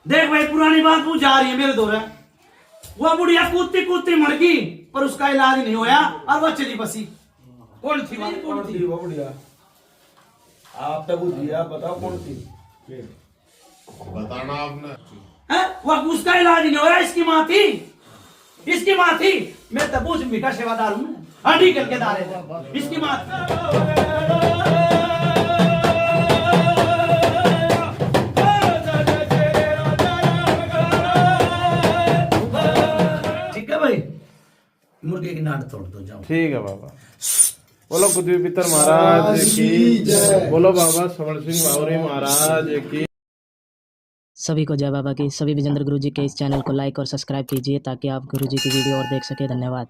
देख भाई पुरानी बात वो जा रही है मेरे दौरे। वो बुढ़िया कूदती कूदती मर गई पर उसका इलाज नहीं होया और वो चली बसी। कौन थी वो बुढ़िया? आप तक बुझिया बताओ कौन थी? बताना आपने। वो उसका इलाज नहीं होया, इसकी माँ थी, इसकी माँ थी। मैं तब उस का सेवादार हूँ, हड्डी करके दारे थे। इसकी माँ ठीक है भाई, मुर्गे की नाड़ तोड़ दो जाओ। ठीक है बाबा। बोलो कुतुब पितर महाराज की जय। बोलो बाबा श्रवण सिंह बावरी महाराज की। सभी को जय बाबा की। सभी विजेंद्र गुरुजी के इस चैनल को लाइक और सब्सक्राइब कीजिए ताकि आप गुरुजी की वीडियो और देख सके। धन्यवाद।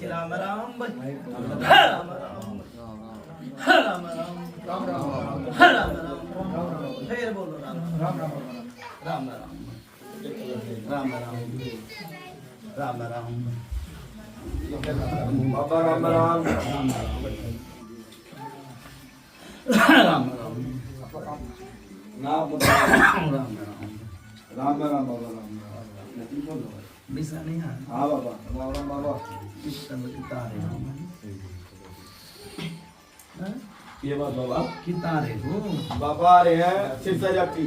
राम राम राम राम राम राम। फिर बोलो राम राम राम राम राम राम। बाबा राम राम राम नाम राम राम बाबा राम बिसा नहीं है। हाँ बाबा राम राम बाबा। इस समय कितारे ये बात बाबा कितारे हो बाबा आ रहे हैं सिरसा जाटी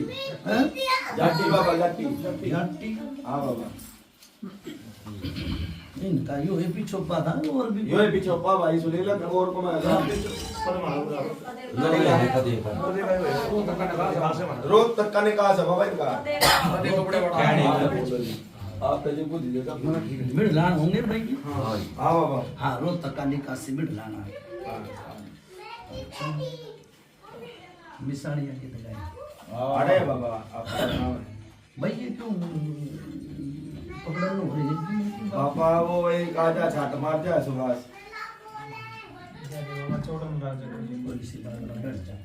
जाटी बाबा जाटी जाटी। हाँ बाबा इनका यो है पीछे था और भी यो पीछे बाबा ये सुनील और को मैं रोज तक का निकाह है बाबा इनका। आप तजे को दीजिएगा मिडलान होंगे भाई। हाँ बाबा हाँ रोज तक का निकासी मिडलाना मिसाड़िया की दगाई। अरे बाबा आपका नाम है भाई ये क्यों पकड़ा लो है पापा वो एक आजा छाट मार दिया सुभाष थोड़ी सी बात डर जा।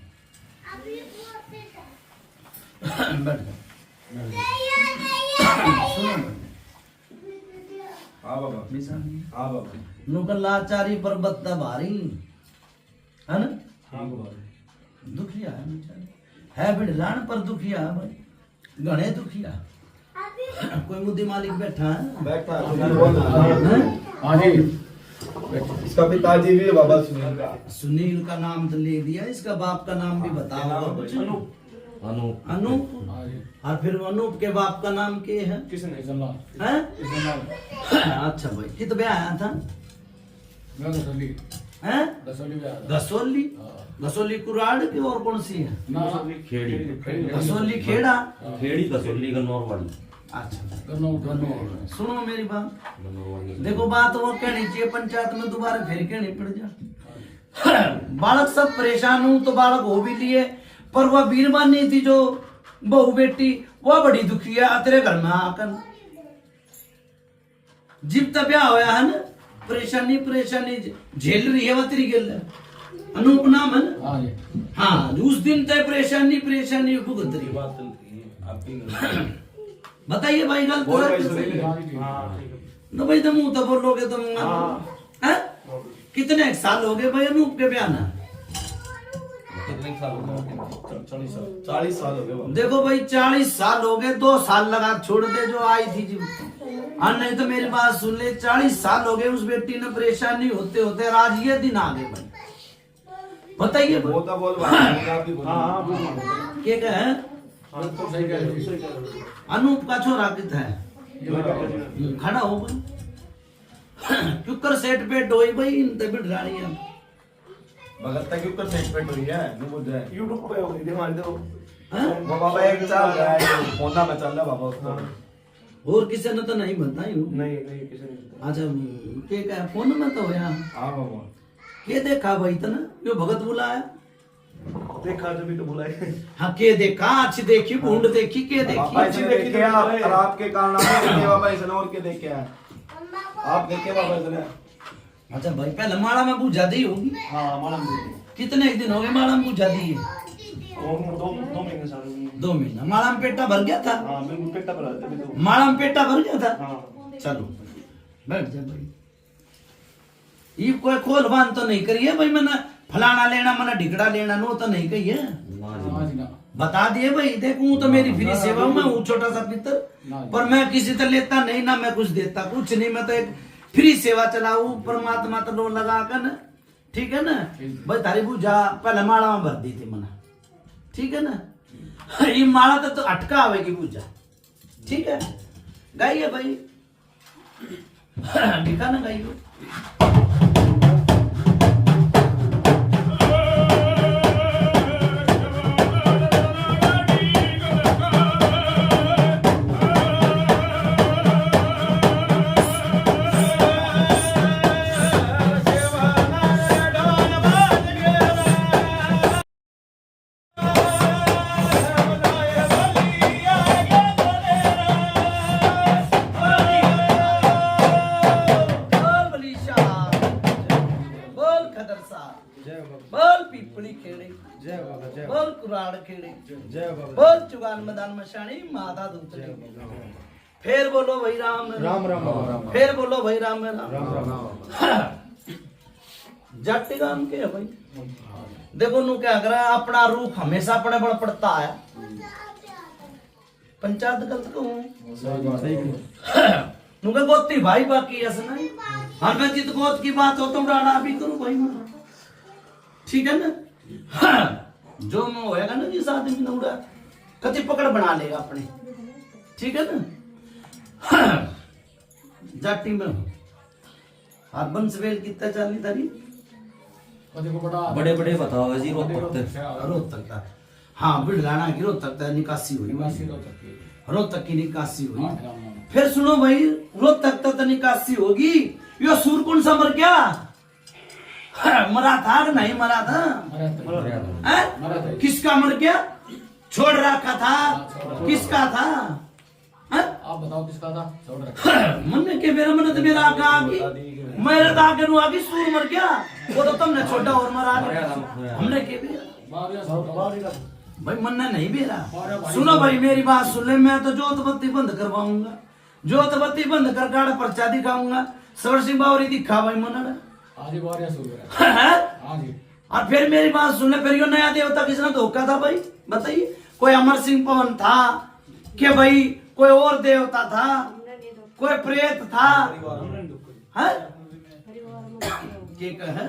बैठ जा। सुनो हाँ बाबा हाँ बाबा नुकर लाचारी पर बत्ता भारी है ना, हाँ बाबा दुखिया है बेचारी, है बिड़लान पर दुखिया है भाई, घने दुखिया। कोई मुद्दी मालिक बैठा है, बैठा है हैं? हाँ जी इसका पिताजी भी है बाबा सुनील का। सुनील का नाम तो ले दिया, इसका बाप का नाम भी बताओ कुछ। अनूप। और फिर अनूप के बाप का नाम क्या है? हैं? अच्छा भाई कित ब्याह आया था? हैं? गसोली। गसोली कुराड़ की और कौन सी है? खेड़ी गसोली खेड़ा। खेड़ी कसोली गन्नौर वाली अच्छा गन्नौर। सुनो मेरी बात, देखो बात वो कहनी चाहिए पंचायत में, दोबारा फिर कहनी पड़ जा। बालक सब परेशान हूं तो बालक हो भी लिए, पर वह बीरबानी थी जो बहू बेटी, वह बड़ी दुखी है तेरे घर में आकर। जिब तक ब्याह होया है ना, परेशानी परेशानी झेल रही है वह तेरी गेल। अनूप नाम है ना? हाँ उस दिन तय परेशानी परेशानी भुगत रही। बात चलती है आपकी बताइए भाई गलत बोल भाई है? सुनील तो भाई तुम मुंह तो बोलोगे तुम हैं? कितने एक साल हो गए भाई अनूप के ब्याह ना? कितने साल हो गए? 40 साल हो गए बाबा। देखो भाई 40 साल हो गए, 2 साल लगा छोड़ दे जो आई थी जी। हाँ नहीं तो मेरी बात सुन ले, 40 साल हो गए उस बेटी ने परेशानी होते होते आज ये दिन आ गए भाई। बताइए वो तो बोल भाई आप भी बोलो। क्या कहे? अनूप का छोरा कितना है? खड़ा हो भाई, क्योंकर सेट पेट हो भाई इन तबियत रानी है। भगत तक ऊपर सेट पेट हुई है नु बुझ जाए यूट्यूब पे हो गई हमारी तो। हैं? वो बाबा एक चल रहा है फोना में चल रहा बाबा उसको। और किसी ने तो नहीं बताई हूँ। नहीं किसी ने अच्छा के कहे फोन में तो हो यहाँ हाँ बाबा के देखा भाई तो ना यो भगत बुलाया। देखा जब तो बुलाए। हाँ के देखा, अच्छी देखी बूंद देखी, के बाबा देखी? इसने देखे आप आपके कारण आप देखे बाबा इसने और के देखे हैं आप देखे बाबा इसने। अच्छा भाई पहले माड़ा में पूजा दी होगी। हाँ मालूम कितने एक दिन हो गए माड़ा में पूजा दी? 2 महीने साल 2 महीना। माड़ा में पेटा भर गया था? हाँ बिल्कुल पेटा पर आते तो। माड़ा में पेटा भर गया था? हाँ चलो बैठ जा भाई। ये कोई खोल बांध तो नहीं करिए भाई, मैंने फलाना लेना मैंने ढिकड़ा लेना नो तो नहीं कही है। बता दिए भाई, देखूं तो मेरी फ्री सेवा में हूँ छोटा सा पितर, पर मैं किसी तरह लेता नहीं ना, मैं कुछ देता कुछ नहीं, मैं तो एक फ्री सेवा चलाऊ परमात्मा तो लोन लगा कर ना, ठीक है ना भाई। तारी पूजा पहले माला में भर दी थी मना, ठीक है ना। ये माला तो अटका आवेगी पूजा, ठीक है। गाइए भाई, लिखा ना गाइए। बोल पिपली खेड़े, जय बाबा जय बोल कुराड़ खेड़े, जय बाबा बोल चुगान मैदान मशानी माता दूतरी। फिर बोलो भाई राम राम राम राम। फिर बोलो भाई राम राम। जाति गांव के है भाई। देखो नु क्या करा, अपना रूप हमेशा अपने बड़ पड़ता है। पंचायत गलत कहूं नुका गोती भाई बाकी ऐसा नहीं। हर मैं जित गोत की बात हो तुम राणा भी करूं भाई मैं, ठीक है ना। जो मैं होएगा ना जिस आदमी ने उड़ा कति पकड़ बना लेगा अपने, ठीक है ना। जाटी में आप बंसवेल कितना चाली तारी बड़े बड़े बताओ जी रोहतक रोहतक का। हाँ बिड़लाना की रोहतक तक निकासी हुई, रोहतक की निकासी हुई। फिर सुनो भाई, रोहतक तक निकासी होगी, यो सूर कौन सा मर गया? मरा था कि नहीं मरा था? किसका मर गया? छोड़ रखा था, किसका था? आप बताओ किसका था? छोड़ रखा मन के मेरा मन तो मेरा आगे आगे मेरे तो आगे नु आगे सूर मर गया, वो तो तुमने छोटा और मरा हमने के भी भाई मन्ना नहीं बेरा। अरे भाई सुनो भाई मेरी बात सुन ले, मैं तो जोत बत्ती बंद करवाऊंगा, जोत बत्ती बंद कर गाड़ा पर्चा दिखाऊंगा, सवर सिंह बावरी दिखा भाई मना। आज ही बार या शुरू करा आज ही। और फिर मेरी बात सुन ले, फिर यो नया देवता किसने धोखा था भाई बताइए? कोई अमर सिंह पवन था कि भाई कोई और देवता था, कोई प्रेत था? हैं? के कहे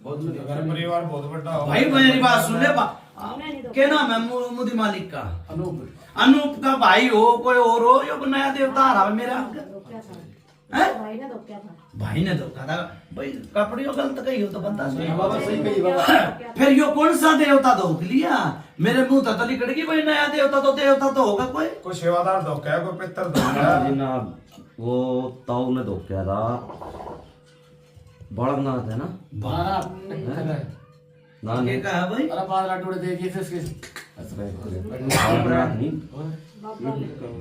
परिवार बहुत बड़ा हो भाई मेरी बात सुन ले, क्या नाम है मुदी मालिक का? अनूप अनूप का भाई हो कोई और हो, यो नया देवता आ रहा है मेरा। हैं? भाई ने धोखा था भाई, कपड़ियों गलत कही हो तो बता बाबा सही कही बाबा। फिर यो कौन सा देवता धोख लिया? मेरे मुंह तो निकल गई भाई, नया देवता तो होगा कोई। कोई सेवादार धोखा है, कोई पितर धोखा है। जी ना वो ताऊ ने धोखा था, बालकनाथ है ना, बारा ना ये नहीं कहा भाई? अरे 5 लाख टोड़े देखिए इसके बालकनाथ नहीं,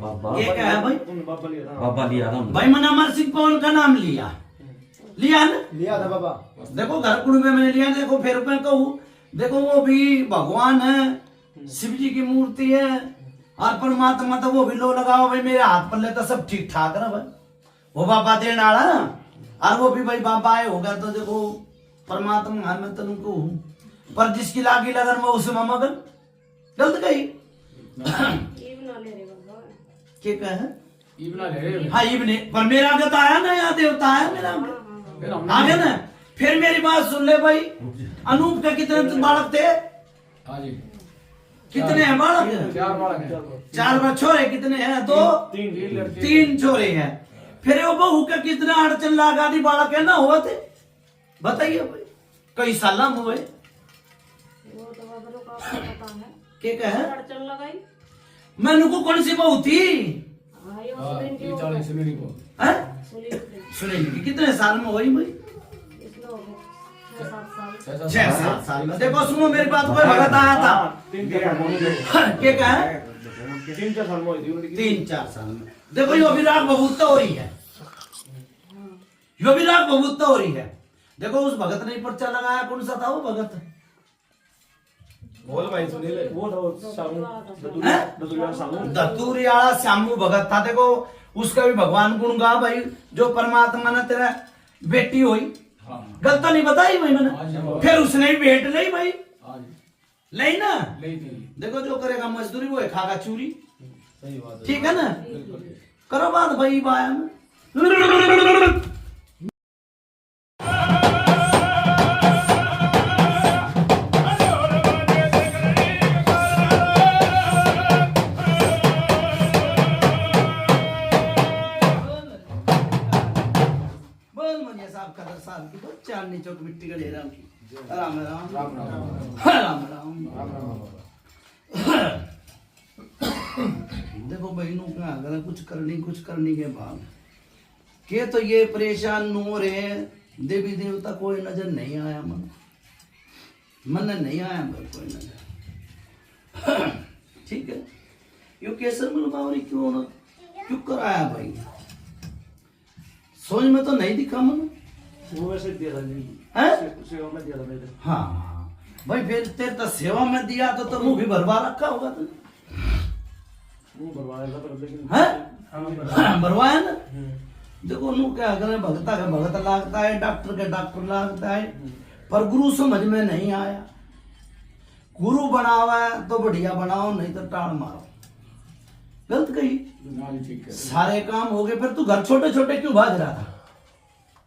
बाबा ये कहा भाई? बाबा लिया था भाई मैंने अमर सिंह पवन का नाम लिया ना? लिया था बाबा। देखो घर कुड़ में मैंने लिया, देखो फिर मैं कहूँ, देखो वो भी भगवान है, शिव जी की मूर्ति है, और परमात्मा तो वो भी लो लगाओ भाई, मेरे हाथ पर लेता सब ठीक ठाक ना भाई, वो बाबा देने आला ना, और वो भी भाई बाबा आए होगा तो देखो परमात्मा है, मैं तुमको हूँ, पर जिसकी लागी लगन वो उसे मगन गलत कही। क्या कहे? इबना ले रहे हाँ इबने, पर मेरा आगे तो आया ना, यहाँ देवता आया मेरा फिर हमने आगे ना। फिर मेरी बात सुन ले भाई, अनूप के कितने बालक थे? हाँ जी कितने हैं बालक? 4 बालक हैं। 4 बार छोरे कितने हैं? 2 3 छोरे हैं। फिर वो बहू के कितने 8 लाख आदि बालक है ना हुआ थे बताइए भाई, कई साल में हुए? क्या कहे? मैंने को कौन सी बहू थी? हाँ, ये 40 सुनील को हैं? सुनील की कितने साल में हुई भाई? 6-7 साल में। देखो सुनो मेरी बात, कोई भगत आया था, क्या कहे? 3-4 साल में। देखो यो विराट बबूता हो रही है, यो विराट बबूता हो रही है। देखो उस भगत ने पर्चा लगाया, कौन सा था वो भगत? बोल भाई सुनील। दतुरियाला श्यामू भगत था। देखो उसका भी भगवान गुण गा भाई, जो परमात्मा ने तेरा बेटी हुई, गलत नहीं बताई भाई मैंने। फिर उसने भी भेंट ली भाई, ली ना। देखो जो करेगा मजदूरी वो खागा चूरी, ठीक है ना? करो बात भाई बाया में। चांदनी चौक मिट्टी का ढेरा की। राम राम राम राम राम। देखो बहनों का अगर कुछ करनी के बाद के तो ये परेशान नो रहे, देवी देवता कोई नजर नहीं आया, मन नहीं आया कोई नजर। ठीक है, यो केसर मल बावरी क्यों कराया भाई? सोच में तो नहीं दिखा मन। वो वैसे दिया था जी, सेवा में दिया था मेरे। हाँ भाई फिर तेरे तो सेवा में दिया तो मुंह भी भरवा रखा होगा तुमने। मुंह भरवाया था पर लेकिन हैं? भरवाया ना। देखो नू क्या करे, भगता का भगत लागता है, डॉक्टर का डॉक्टर लागता है, पर गुरु समझ में नहीं आया। गुरु बनावा है तो बढ़िया बनाओ, नहीं तो टाड़ मारो। गलत कही। सारे काम हो गए, फिर तू घर छोटे छोटे क्यों भाग रहा था?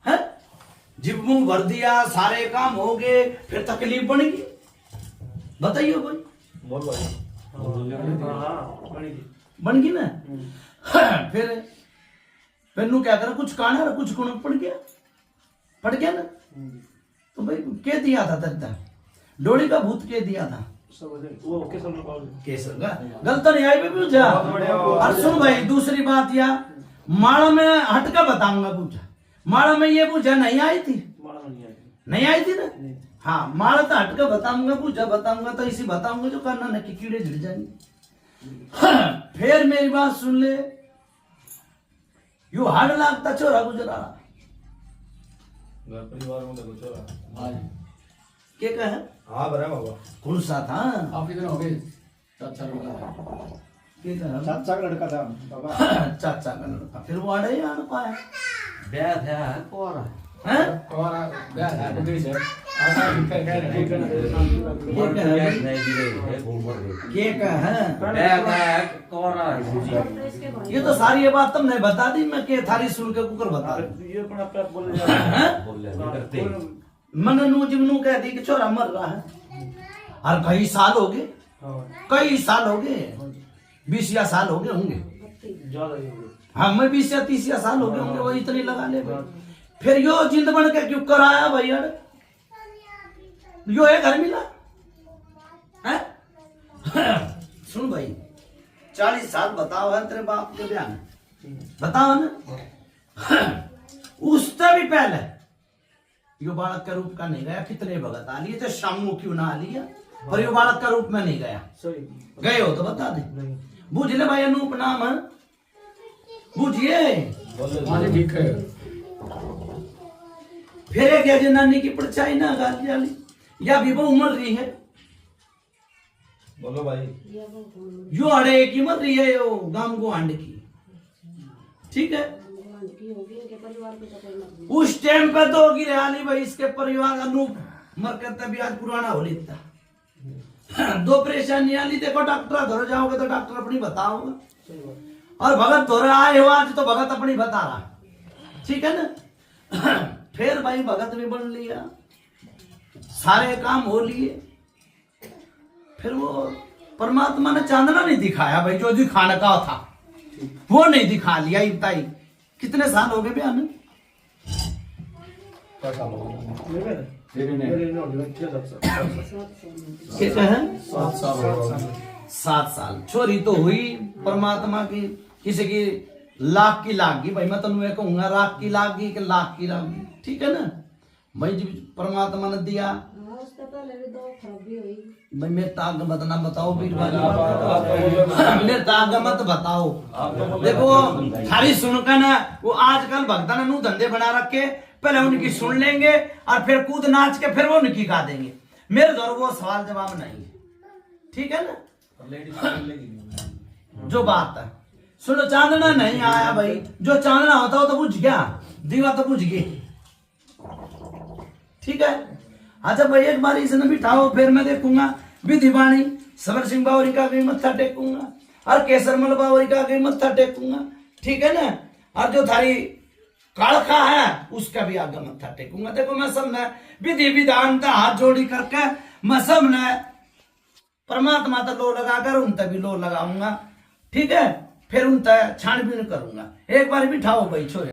है जिब मुंह भर दिया, सारे काम हो गए, फिर तकलीफ बन गई, बताइए भाई। बोल भाई। बन गई ना। फिर नू क्या करा, कुछ काना रहा, कुछ गुण पड़ गया ना। तो भाई क्या दिया था तेरे? डोली का भूत के दिया था? वो केसर का गलत नहीं आई पूछा। और सुन भाई दूसरी बात, या माड़ा में हटका बताऊंगा पूछा, माड़ा में ये पूछा नहीं आई थी? नहीं आई थी ना। हाँ माड़ा तो हटका बताऊंगा, पूछा बताऊंगा तो इसी बताऊंगा जो करना न कि कीड़े झड़ जाएंगे। फिर मेरी बात सुन ले, यू हार्ड लागता चोरा गुजरा घर परिवार में देखो चला। क्या कहे? हाँ बरा बाबा। कौन सा था? आप कितने हो गए? चाचा लड़का था के कहा चाचा का लड़का था बाबा चाचा का लड़का फिर वो अड़े आन पाया ब्याह था कोरा हैं और गया है बुद्धि से आना लिखा है मर गया नहीं दी है घूमर गई के कहा ब्याह था कोरा जी ये तो सारी ये बात तुमने बता दी मैं के थारी सुन के कुकर बता दूं। ये अपना आप बोल हैं? बोल ले करते मन नू जिमनू कह दी कि छोरा मर रहा है और कई साल हो गए कई साल हो गए 20 या साल हो गए होंगे हाँ मैं 20 या 30 या साल हो गए होंगे वो इतनी लगा ले भाई। फिर यो जिंद बन के क्यों कराया भाई यार यो है घर मिला है सुन भाई 40 साल बताओ है तेरे बाप के बयान बताओ ना उससे भी पहले यो बालक का रूप का नहीं गया कितने भगत आ लिए थे शामू क्यों ना आ लिया पर यो बालक का रूप में नहीं गया गए हो तो बता दे बूझ ले भाई अनूप नाम है बूझिए हाँ जी ठीक है फिर एक है जनानी की परछाई ना गाली वाली या भी वो उमर रही है बोलो भाई यो अड़े की मर रही है यो गांव को आंड की ठीक है उस टाइम पे तो होगी रेहाली भाई इसके परिवार अनूप मर के तभी आज पुराना हो लेता दो परेशानी आली देखो डॉक्टर धरो जाओगे तो डॉक्टर अपनी बताओगे और भगत धोरे आए हो आज तो भगत अपनी बता रहा ठीक है ना फिर भाई भगत भी बन लिया सारे काम हो लिए फिर वो परमात्मा ने चांदना नहीं दिखाया भाई जो दिखाने का था वो नहीं दिखा लिया ये बताई कितने साल हो गए बयान कितने हैं 7 साल चोरी तो हुई परमात्मा की किसी की लाख की लाग गई भाई मैं तो मैं कहूंगा लाख की लाग गई कि लाख की लाग गई ठीक है ना भाई जी परमात्मा ने दिया भाई मेरे ताग मत ना बताओ वीर भाई मेरे ताग मत बताओ देखो थारी सुनकर ना वो आजकल भक्ता ने धंधे बना रखे पहले उनकी सुन लेंगे और फिर कूद नाच के फिर वो उनकी गा देंगे मेरे दौर वो सवाल जवाब नहीं ठीक है ना जो बात है सुनो चांदना नहीं आया भाई जो चांदना होता हो तो बुझ गया दीवा तो बुझ गई ठीक है अच्छा भाई एक बार इसने बिठाओ फिर मैं देखूंगा विधि वाणी सबर सिंह बावरी का भी मत्था टेकूंगा और केसरमल बावरी का भी मत्था टेकूंगा ठीक है ना और जो थारी कालखा है उसका भी आगे मत्था टेकूंगा देखो मैं सब ने विधि विधान का हाथ जोड़ी करके मैं सब ने परमात्मा तो लो लगाकर उन तक भी लो लगाऊंगा ठीक है फिर उन तक छानबीन करूंगा एक बार बिठाओ भाई छोरे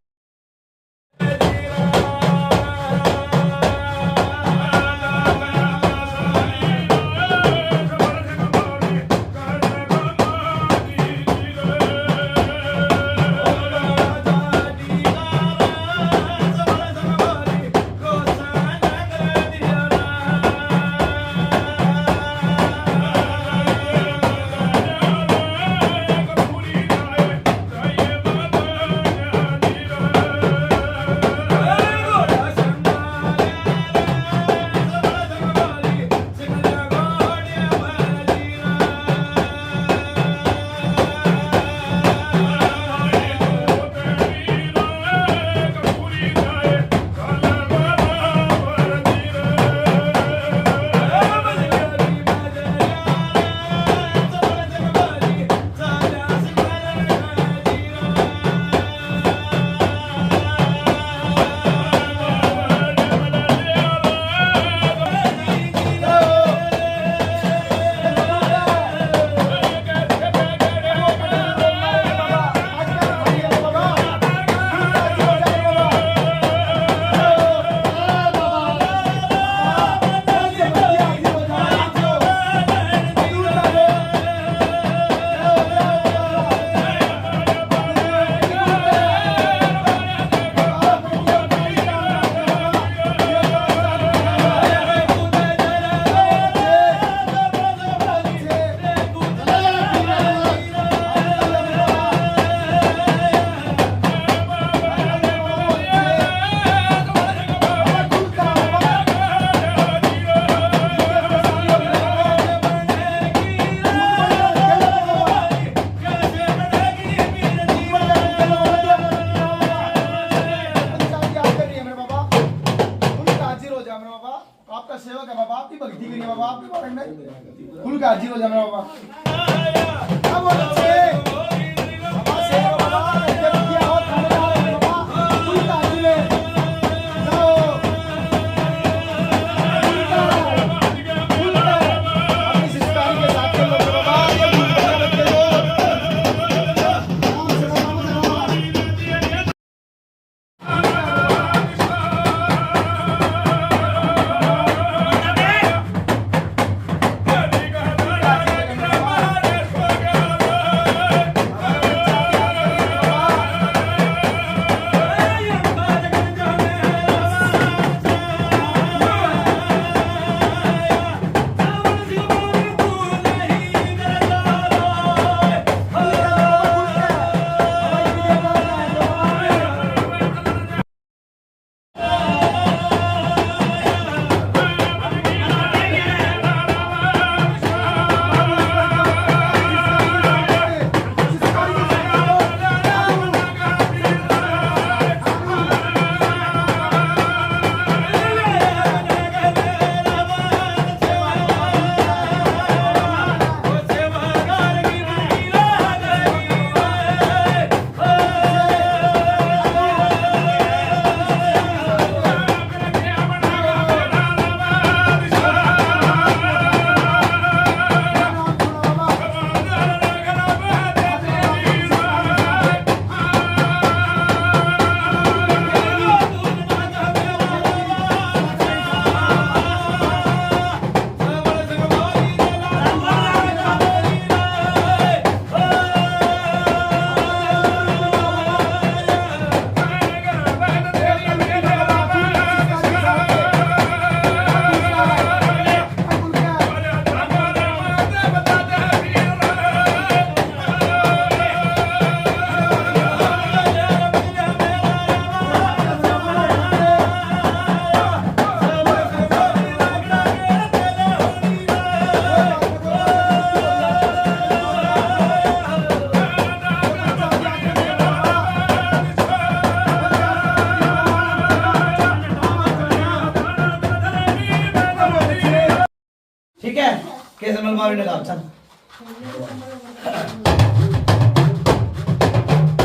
बाबरी लगाओ चल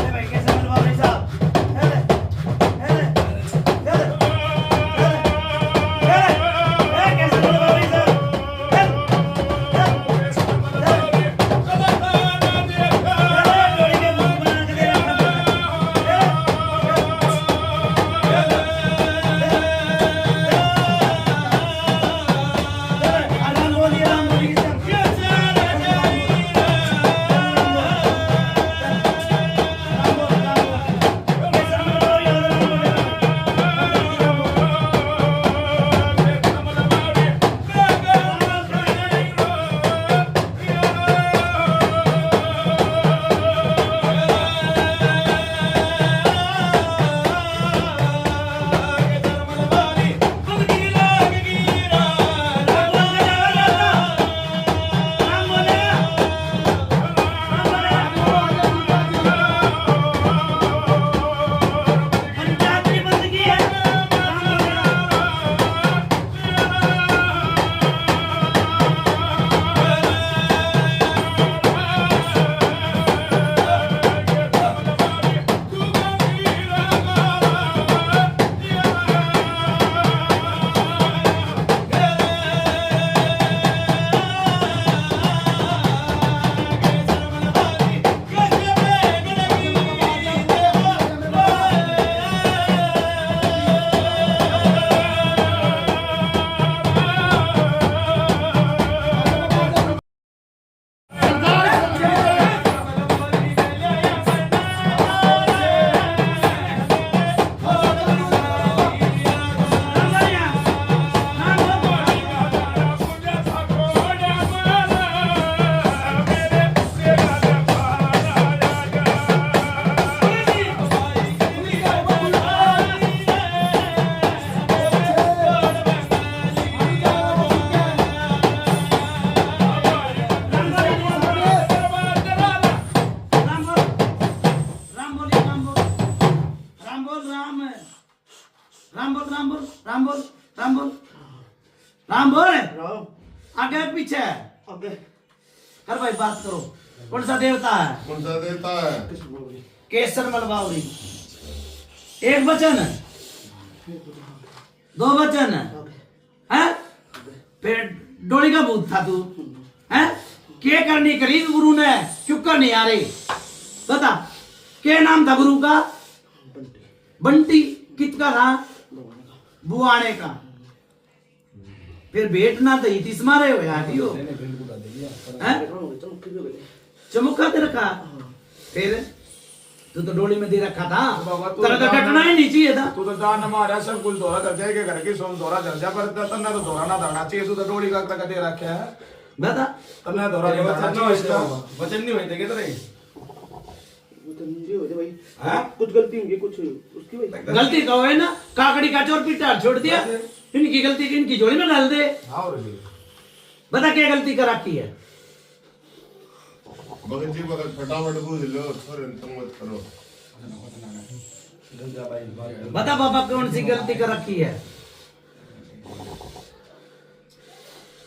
भाई कैसे मल बाबरी साहब राम बोल आगे पीछे कर भाई बात करो कौन सा देवता है केसर मलबावरी एक वचन दो वचन है फिर डोली का भूत था तू है क्या करनी करी गुरु ने क्यों कर नहीं आ रही बता क्या नाम था गुरु का बंटी कितका था बुआने का फिर भेंट ना दई थी मारे हो यार यो चमुखा दे रखा फिर तू तो डोली में दे रखा था तेरा तो कटना ही नहीं चाहिए था तू तो जान मारा सब कुछ दोरा कर जाएगा घर की सोम दोरा चल जा पर तन्ना तो दोरा ना धरना चाहिए तू तो डोली का तक दे रखा है बता तन्ना दोरा नहीं धरना चाहिए इसका वचन नहीं होते किधर है भाई हां कुछ गलती होगी कुछ उसकी भाई गलती कहो है ना काकड़ी का चोर पीटा छोड़ दिया इनकी गलती इनकी झोली में डाल दे और बता क्या गलती कर रखी है भगत जी भगत फटाफट बूझ लो थोड़े मत करो बता बाबा कौन सी गलती कर रखी है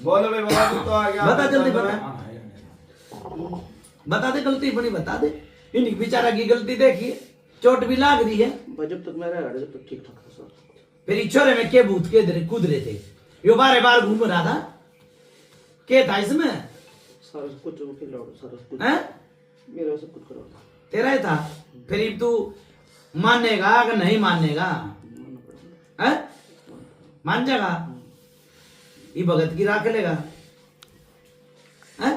बोलो भाई बाबा तू तो आ गया बता जल्दी बता दे गलती बड़ी बता दे इनकी बेचारा की गलती देखिए चोट भी लाग रही है जब तक मेरा जब तक ठीक ठाक था सर फिर छोरे में के भूत के कूद रहे थे यो बारे बार घूम रहा था के था इसमें सारा कुछ खेल रहा सारा कुछ हैं मेरा सब कुछ करा तेरा ही था फिर तू मानेगा कि नहीं मानेगा हैं मान जाएगा ये भगत की राह लेगा हैं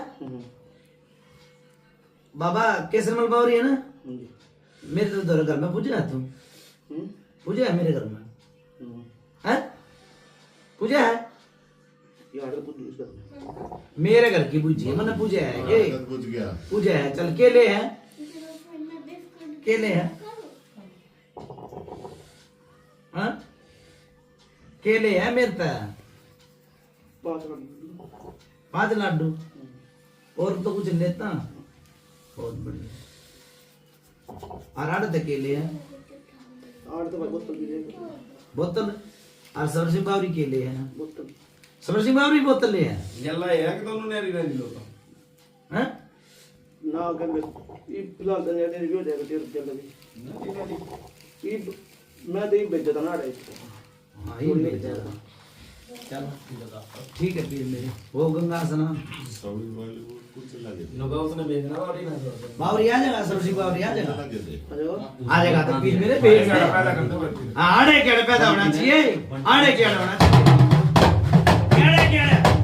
बाबा केसरमल बावरी है ना मेरे तो घर में पूजा है तू पूजा है मेरे घर में है पूजा है मेरे घर की पूजी है मैंने पूजा है ये पूजा है चल केले है केले है हाँ केले है मेरे पे 5 लड्डू और तो कुछ लेता बहुत बढ़िया और 8 केले हैं 8 तो बोतल भी ले बोतल और सरसिंह बावरी केले हैं बोतल सबर सिंह बाबरी बोतल ले है जल्ला है कि दोनों ने रीना लो तो हैं ना कर ये फिलहाल तो ये रिव्यू देगा तेरे चल लगी ये मैं तो ये बेच देता ना रे हाँ ये ले जा चलो ठीक है फिर मेरे वो गंगा स्नान सभी वाले वो कुछ लगे नुगा उसने भेजना और रीना बाबरी आ जाएगा सबर सिंह बाबरी आ जाएगा लगे थे आ जाएगा तो फिर मेरे भेज दे पहला करते बैठे हाँ, आड़े केड़े पैदा होना चाहिए आड़े केड़े होना चाहिए केड़े केड़े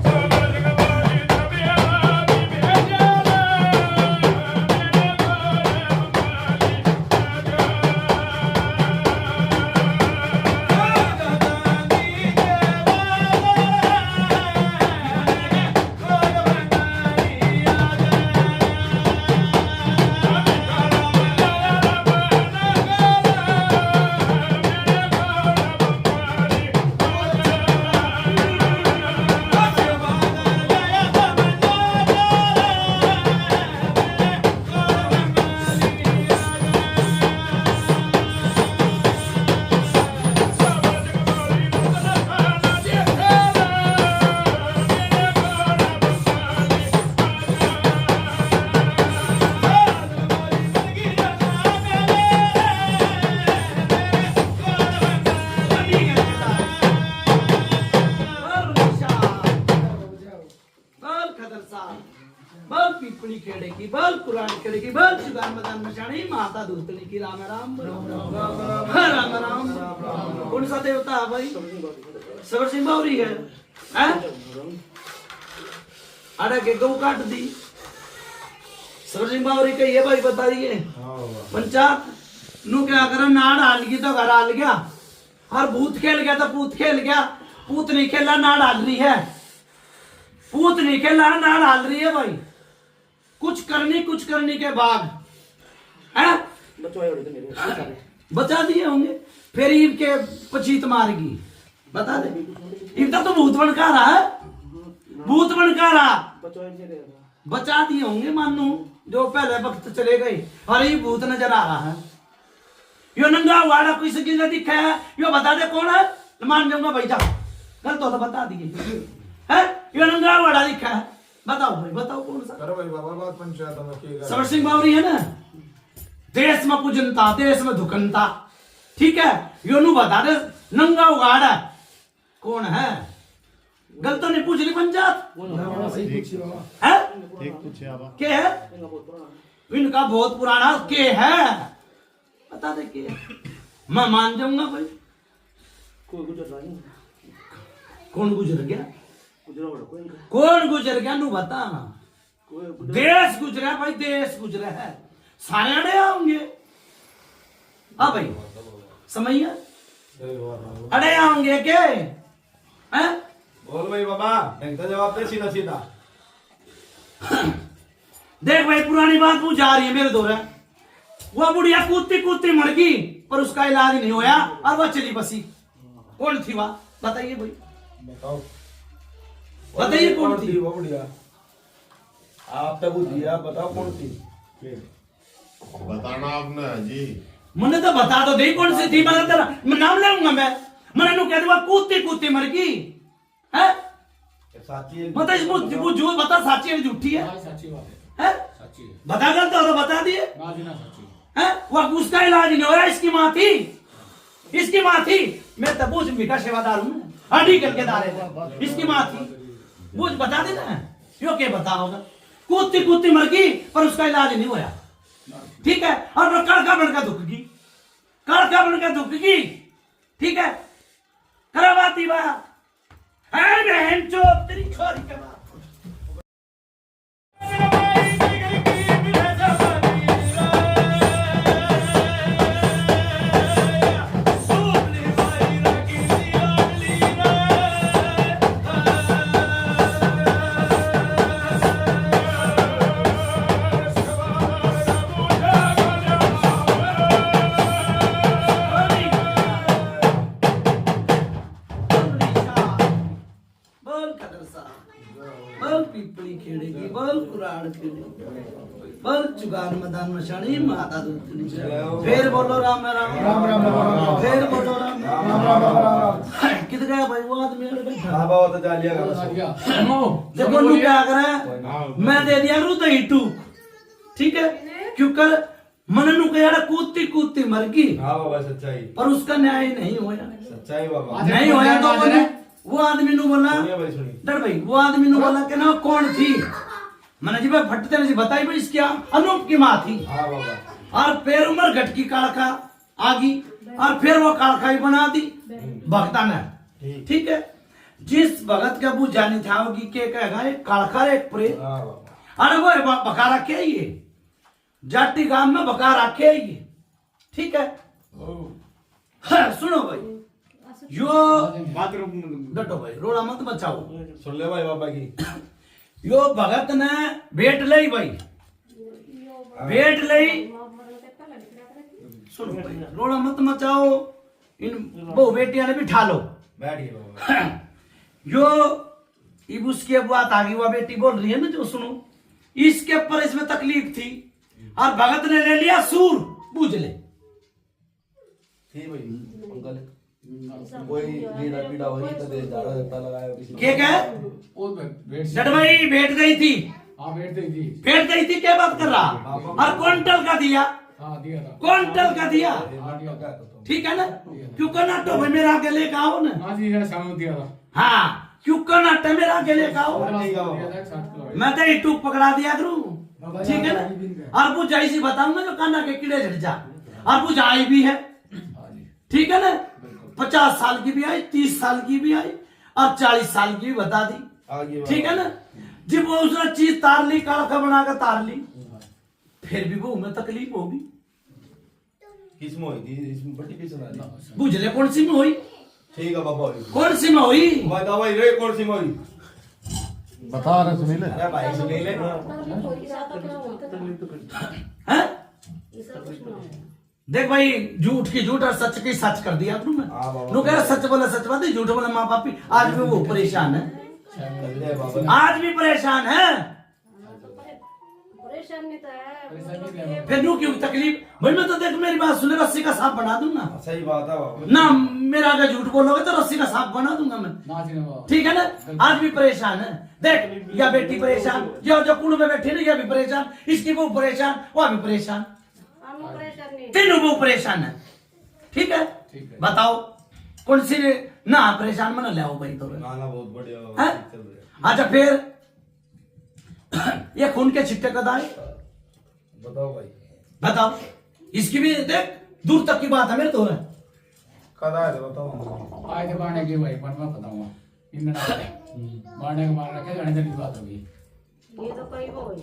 बल पीपली खेड़े की बल कुरान खेड़े की बल जुगान मदान मचानी माता दूतनी की राम राम राम राम कौन सा देवता है भाई सबर सिंह बावरी है अरे के गऊ काट दी सबर सिंह बावरी का ये भाई बताइए पंचायत नु क्या करो नाड़ हाल गई तो घर हाल गया और भूत खेल गया तो पूत खेल गया पूत नहीं खेला नाड़ हाल रही है पूत नहीं खेला नाड़ हाल रही है भाई कुछ करने के बाद है बचा दिए होंगे फिर ईब के पचीत मारगी बता दे इतना तो भूत बनका रहा है भूत बनका रहा बचा दिए होंगे मानू जो पहले वक्त चले गए और ये भूत नजर आ रहा है यो नंगा वाड़ा कोई से किसी दिखा है यो बता दे कौन है मान जाऊंगा भाई जा कल तो बता दिए है यो नंगा वाड़ा दिखा है बताओ भाई बताओ कौन सा करो भाई बाबा बात पंचायत में की सबर सिंह बावरी है ना देश में पूजनता देश में धुकनता ठीक है यो नु बता दे नंगा उगाड़ा कौन है गलत नहीं पूछ ली पंचायत है के है इनका बहुत पुराना के है बता दे के मैं मान जाऊंगा भाई कौन गुजर गया कौन गुजर गया नु बता देश गुजरा भाई देश गुजरा है सारे अड़े होंगे हाँ भाई समझिए अड़े होंगे के हैं बोल भाई बाबा ढंग से जवाब दे सीधा सीधा देख भाई पुरानी बात पूछ जा रही है मेरे दोरा वो बुढ़िया कूदती कूदती मर गई पर उसका इलाज नहीं होया और वो चली बसी कौन थी वह बताइए भाई बताओ बताइए कौन थी वो बढ़िया आप तक दिया बताओ कौन थी बताना आपने जी मैंने तो बता दो दे कौन सी थी मैं तेरा मैं नाम लेऊंगा मैंने नु कह दिया कूदती कूदती मर गई है साची बता इसको जो बता साची है झूठी है सच्ची बात हैं सच्ची है बता गलत हो तो बता दिए ना सच्ची हैं वो उसका इलाज नहीं हो रहा इसकी माँ थी इसकी माँ थी मैं तो बूझ मीठा सेवादार हूँ हड्डी करके दारे थे इसकी माँ थी बूझ बता देना यो क्या बता होगा कूदती कूदती मर गई पर उसका इलाज नहीं होया ठीक है और वो कड़का बनकर दुख गई कड़का बनकर दुख गई ठीक है करवाती बा है बहन चो तेरी छोरी के बाप बल जुगान मदान मशानी माता दूतनी फिर बोलो राम राम राम राम फिर बोलो राम राम राम जीत गया भाई वो आदमी अरे बैठा बाबा वो तो जा लिया देखो नू क्या करे मैं दे दिया रू दही टूक ठीक है क्योंकि मन नू कह कूदती कूदती मर गई हाँ बाबा सच्चाई पर उसका न्याय नहीं होया सच्चाई बाबा नहीं होया तो वो आदमी नु बोला सुनिए भाई सुनिए डर भाई वो आदमी नु बोला कि ना कौन थी मैंने जी भाई फटते ने बताई भाई इसकी अनूप की माँ थी हाँ बाबा और फिर उमर घट की कालका आ गई और फिर वो कालका ही बना दी भक्ता ने ठीक है जिस भगत का वो जानी था होगी के कहेगा एक कालका एक प्रेत हाँ बाबा अरे वो बका रखे है ये जाटी गांव में बका रखे है ये ठीक है हाँ, सुनो भाई यो बाथरूम डटो भाई रोड़ा मत बचाओ सुन ले भाई बाबा की यो भगत ने भेट लई भाई भेट लई सुनो भाई रोड़ा मत मचाओ इन बहु बेटियां ने बिठा लो बैठिए बाबा यो इब उसके बात आगे वो बेटी बोल रही है ना जो सुनो इसके ऊपर इसमें तकलीफ थी और भगत ने ले लिया सूर बूझ ले ठीक भाई अंकल कोई लीड़ा पीड़ा हुई तो दे झाड़ा देता लगाया किसी के क्या वो बैठ जट भाई बैठ गई थी हाँ बैठ गई थी बैठ गई थी क्या बात कर रहा और क्विंटल का दिया हाँ दिया था क्विंटल का दिया हाँ दिया था ठीक है ना क्यों कर्नाटक में मेरा आगे लेके आओ ना हाँ जी है सामने दिया था हाँ क्यों कर्नाटक मेरा आगे लेके आओ दिया था 60 किलो मैं तो यूट्यूब पकड़ा दिया करूं ठीक है ना और वो जैसी बताऊंगा जो काना के कीड़े झड़ जा और वो आई भी है ठीक है ना 50 साल की भी आई 30 साल की भी आई और 40 साल की भी बता दी आगे ठीक है ना जब वो उसने चीज तार ली कालका बनाकर तार ली फिर भी वो में तकलीफ होगी किस्म हुई थी इसमें बड़ी किस्म आई बुझ ले कौन सी में हुई ठीक है बाबा कौन सी में हुई बताओ भाई रे कौन सी हुई बता रहे सुनील अरे भाई सुन ले हैं? देख भाई झूठ की झूठ और सच की सच कर दिया तुमने हाँ बाबा। नु कह रहा सच बोले सच बात है झूठ बोले माँ बाप आज भी वो परेशान है ले बाबा आज भी परेशान है परेशानी तो है फिर नु क्यों तकलीफ भाई मैं तो देख मेरी बात सुने रस्सी का सांप बना दूंगा सही बात है बाबा ना मेरा अगर झूठ बोलोगे तो रस्सी का सांप बना दूंगा मैं ना जी ना ठीक है ना आज भी परेशान है देख या बेटी परेशान या जो कुंड में बैठी ना या भी परेशान इसकी वो परेशान वो भी परेशान हम परेशान नहीं तीनों वो परेशान है ठीक है बताओ कौन सी ना परेशान मन ले आओ भाई तो गाना बहुत बढ़िया हैं? चल रहा अच्छा फिर ये खून के छिट्टे कदा है है बताओ भाई बताओ इसकी भी देख दूर तक की बात है मेरे तो है कदा है बताओ आए थे बाणे के भाई पर मैं बताऊंगा इन बाणे के मार रखे जाने की बात होगी ये तो कई वो है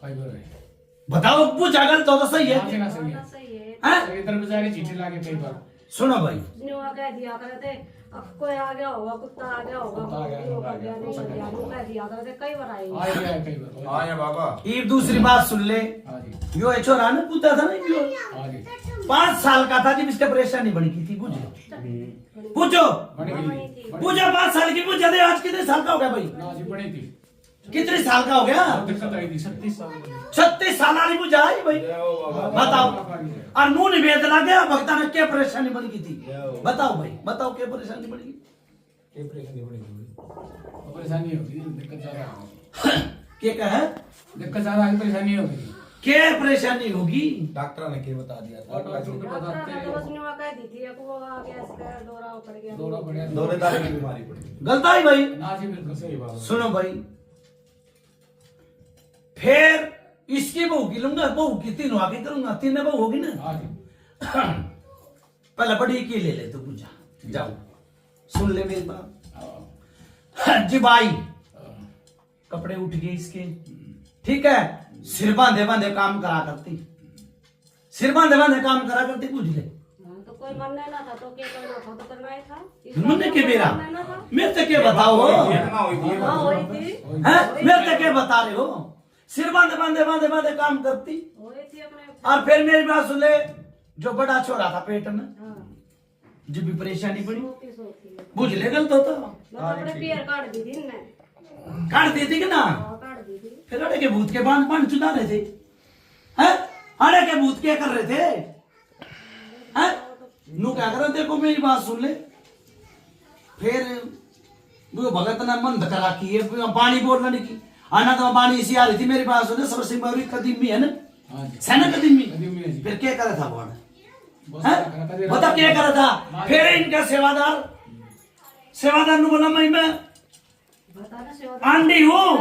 कई बार है बताओ वो जागल तो सही है ना सही है सही है हैं? इधर पे जाके चिट्ठी लाके कई बार सुनो भाई न्यूआ कह दिया करते अब कोई आ गया होगा कुत्ता आ गया होगा कुत्ता आ गया, वो आ कर गया, दिया नहीं कर दिया वो कह दिया करते कई बार आए आए गया कई बार हाँ या बाबा ये दूसरी बात सुन ले हाँ जी यो छोरा ने पूछा था ना यो हाँ जी 5 साल का था जब इसका परेशानी बनी की थी पूछो पूछो बनी थी पूछो 5 साल की पूछा दे आज कितने साल का हो गया भाई ना जी बनी थी कितने साल का हो गया दिक्कत आई थी 36 साल 36 साल वाली पूछा आई भाई बताओ और मुंह निवेद लग गया भक्ता ने क्या परेशानी बन की थी बताओ भाई बताओ क्या परेशानी बन गई परेशानी होगी दिक्कत ज्यादा क्या कहा दिक्कत ज्यादा आई परेशानी होगी क्या परेशानी होगी डॉक्टर ने क्या बता दिया था बताते हैं बस न्यूआ कह दी थी अब वो आ गया इसका दौरा उतर गया दौरा बढ़िया दौरेदार की बीमारी पड़ी गलत आई भाई ना जी बिल्कुल सही बात सुनो भाई फिर इसकी बहू की लूंगा बहू की तीनों आगे करूंगा तीन बहू होगी ना हाँ जी पहले बड़ी की ले ले तू पूछा जाओ सुन ले मेरी बात हाँ, जी भाई हाँ, कपड़े उठ गए इसके ठीक है सिर बांधे बांधे काम करा करती सिर बांधे बांधे काम करा करती पूछ ले तो कोई मरना ना था तो क्या करना था तो करना ही था मुन्ने के मेरा मरना था मेरे तक के बताओ कितना हुई थी हाँ हुई थी हैं मेरे तक के बता रहे हो सिर बांधे बांधे बांधे बांधे काम करती हुई थी अपने और फिर मेरी बात सुन ले जो बड़ा छोरा था पेट में हाँ जब भी परेशानी पड़ी सोती है बुझ ले गलत होता मैं तो अपने पैर काट दी थी ने काट दी थी कि ना हाँ काट दी थी फिर अड़े के भूत के बांध बांध चुदा रहे थे हैं अड़े के भूत क्या कर रहे थे हैं नू क्या कर रहे देखो मेरी बात सुन ले फिर वो भगत ने मन धकरा की है पानी बोलना नहीं की आना तो पानी इसी आ रही थी मेरे पास ने सबर सिंह बावरी कदीमी है ना हाँ जी सेना कदीमी कदीमी है जी। फिर क्या करा था वो बस हैं? करा था जी। बता क्या करा था फिर इनका सेवादार ने बोला मैं बता ना सेवा आंधी हूँ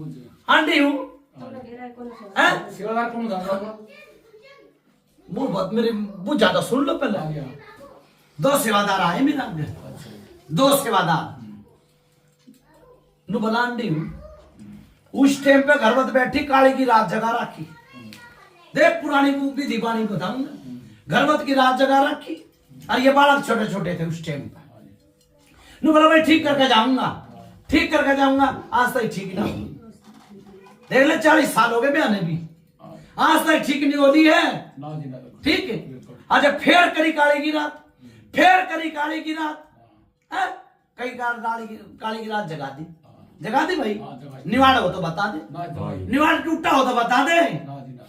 जी। आंधी हूँ तुमने घेरा है कौन सेवा हैं? सेवादार कौन था आपका? वो बात मेरी वो ज्यादा सुन लो पहले हाँ जी, हाँ। 2 सेवादार आए मेरा घर अच्छा 2 सेवादार नु बोला आंधी हूँ उस टाइम पे घर में बैठी काली की रात जगा रखी देख पुरानी विधि बाणी बताऊंगा घरवत की रात जगा रखी और ये बालक छोटे छोटे थे उस टाइम पे नु बोला भाई ठीक करके जाऊंगा आज तक ठीक ना हुई देख ले 40 साल हो गए बयाने भी आज तक ठीक नहीं होती है ना जी ना ठीक है अच्छा फिर करी काली की रात हैं? कई काली की रात जगा दी भाई हाँ, जगा दी। निवाड़ हो तो बता दे ना जी निवाड़ टूटा हो तो बता दे ना जी ना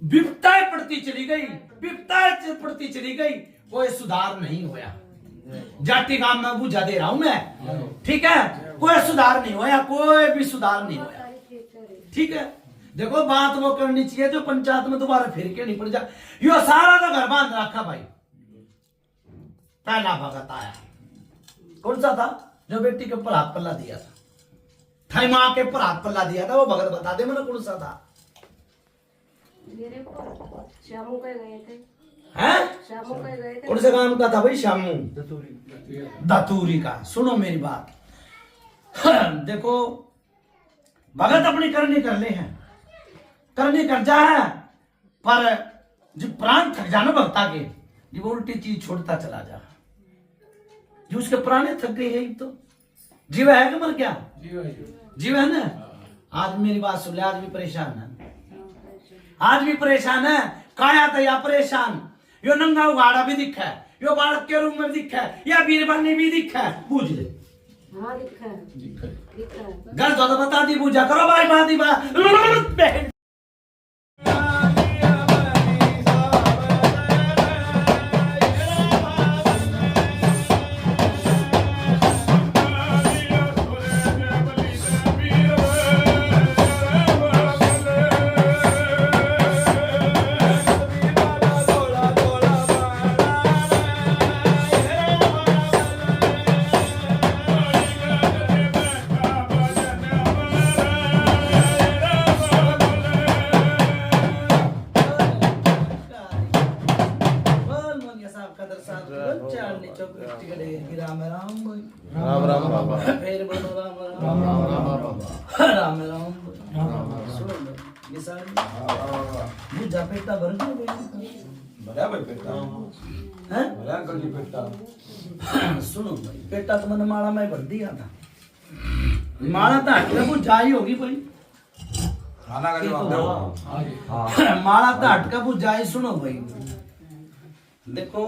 विपताएं पड़ती चली गई कोई सुधार नहीं होया जाति काम में बुझा दे रहा हूं मैं ठीक है कोई सुधार नहीं होया कोई भी सुधार नहीं होया ठीक है देखो बात वो करनी चाहिए जो पंचायत में दोबारा फिर के नहीं पड़ जा यो सारा तो घर बांध रखा भाई पहला भगत आया कौन सा था जो बेटी के ऊपर हाथ पल्ला दिया था थाई माँ के ऊपर हाथ पल्ला दिया था वो भगत बता दे मैंने कौन सा था मेरे को श्यामू के गए थे हैं श्यामू के गए थे कौन से काम का था भाई शामू दतूरी का सुनो मेरी बात देखो भगत अपनी करनी कर ले हैं करनी कर जा है पर जो प्राण थक जाना भक्ता के ये वो उल्टी चीज छोड़ता चला जा जो उसके प्राणे थक गए है तो जीव है कि मर क्या जी भाई जी जीव है ना आज मेरी बात सुन ले आज भी परेशान है काया तया परेशान यो नंगा उगाड़ा भी दिखा है यो बालक के रूप में दिखा है या बीरबानी भी दिखा है पूछ ले हाँ दिखा है दिखा है घर तो बता दी पूजा करो भाई बाती बहन राम राम फिर बोलो राम राम सुनो ये सारी मुझे पेटा भर भला भाई पेटा हैं भला कर ली पेटा सुनो भाई पेटा तो मैंने माला में भर दिया था माला तो हटके वो जाई होगी भाई खाना का जवाब दो हाँ जी माला तो हटके वो जाई सुनो भाई देखो